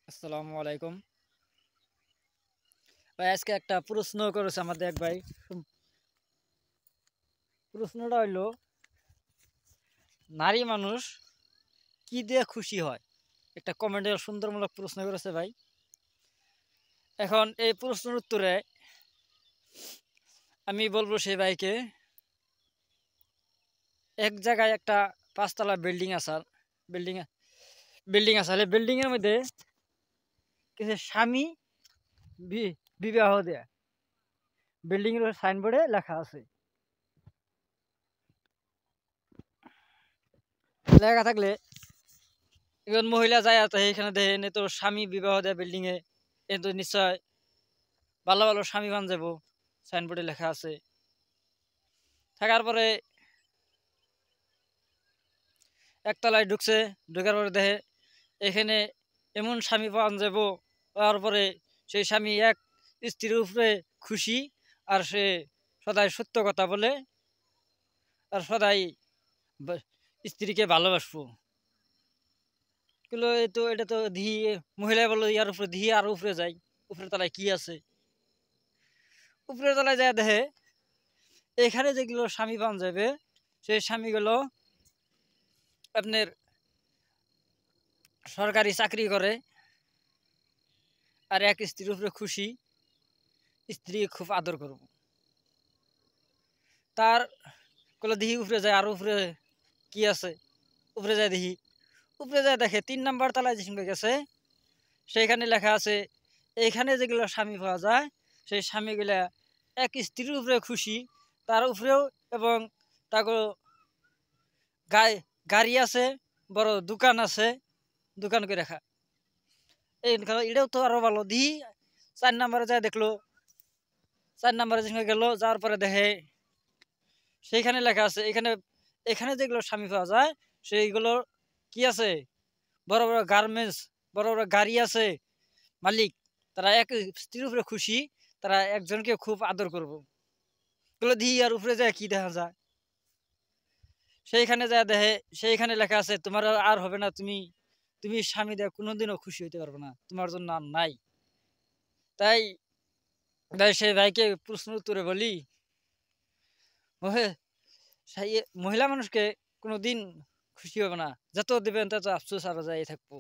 আসসালামু আলাইকুম ভাই। আজকে একটা প্রশ্ন করেছে আমাদের এক ভাই। প্রশ্নটা হইলো, নারী মানুষ কি দিয়ে খুশি হয়? একটা কমেন্টে সুন্দরমূলক প্রশ্ন করেছে ভাই। এখন এই প্রশ্নের উত্তরে আমি বলবো সেই ভাইকে, এক জায়গায় একটা 5 তলা বিল্ডিং আছে। বিল্ডিং বিল্ডিং আছে, বিল্ডিং এর মধ্যে কিছু স্বামী বিবাহ দেয়। বিল্ডিং এর সাইনবোর্ডে লেখা আছে। লেখা থাকলে একজন মহিলা যায় তো এখানে দেখেন তো স্বামী বিবাহ দেয় বিল্ডিং এ, এ তো নিশ্চয় ভালো ভালো স্বামী পান যাবো। সাইনবোর্ডে লেখা আছে। থাকার পরে একতলায় ঢুকছে, ঢুকার পরে দেখে এখানে এমন স্বামী পাওয়া যাবো। তারপরে সেই স্বামী এক স্ত্রীর উপরে খুশি, আর সে সদাই সত্য কথা বলে, আর সদাই স্ত্রীকে ভালোবাসবো। কিন্তু এটা তো দিহি মহিলা বললো, ইয়ার উপরে দিহি আর উপরে যাই, উপরে তলায় কি আছে। উপরে তলায় যায় দেখে এখানে যেগুলো স্বামী পান যাবে, সেই স্বামীগুলো আপনার সরকারি চাকরি করে, আর এক স্ত্রীর উপরে খুশি, স্ত্রী খুব আদর করব। তার কলে দিহি উপরে যায়, আর উপরে কি আছে। উপরে যায় দেখি, উপরে যায় দেখে 3 নম্বর তলায় যে সঙ্গে গেছে, সেইখানে লেখা আছে এইখানে যেগুলো স্বামী পাওয়া যায়, সেই স্বামীগুলা এক স্ত্রীর উপরে খুশি, তার উপরেও, এবং তাকে গাড়ি আছে, বড় দোকান আছে, দোকান করে রাখা। এটাও তো আরো ভালো। দিহি 4 নম্বরে যায় দেখলো, 4 নম্বরে যে গেল, যাওয়ার পরে দেখে সেইখানে লেখা আছে এখানে এখানে যেগুলো স্বামী পাওয়া যায় সেইগুলো কি আছে, বড় বড় গার্মেন্টস, বড় বড় গাড়ি আছে, মালিক। তারা এক স্ত্রীর উপরে খুশি, তারা একজনকে খুব আদর করবো। এগুলো দিই আর উপরে যায় কি দেখা যায়, সেইখানে যায় দেখে সেইখানে লেখা আছে তোমার আর হবে না, তুমি তুমি স্বামী দেয় কোনোদিনও খুশি হইতে পারবে না, তোমার জন্য আর নাই। তাই তাই সেই ভাইকে প্রশ্ন উত্তরে বলি, মহিলা মানুষকে কোনোদিন খুশি হবে না, যত দিবেন তত আফসোস আরো যাই থাকবো।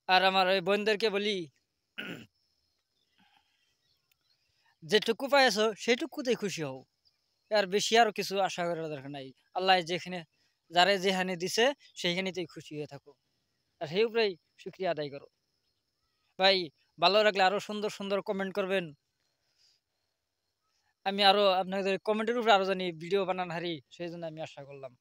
আর আমার ওই বোনদেরকে বলি, যেটুকু পাইছো সেটুকুতেই খুশি হও, আর বেশি আর কিছু আশা করার দরকার নাই। আল্লাহ যেখানে যারে যেখানে দিছে সেইখানেতেই খুশি হয়ে থাকো, আর সেই উপরেই শুক্রিয়া আদায় করো। ভাই, ভালো লাগলে আরো সুন্দর সুন্দর কমেন্ট করবেন। আমি আরো আপনাদের কমেন্টের উপরে আরো জানি ভিডিও বানান হারি, সেই জন্য আমি আশা করলাম।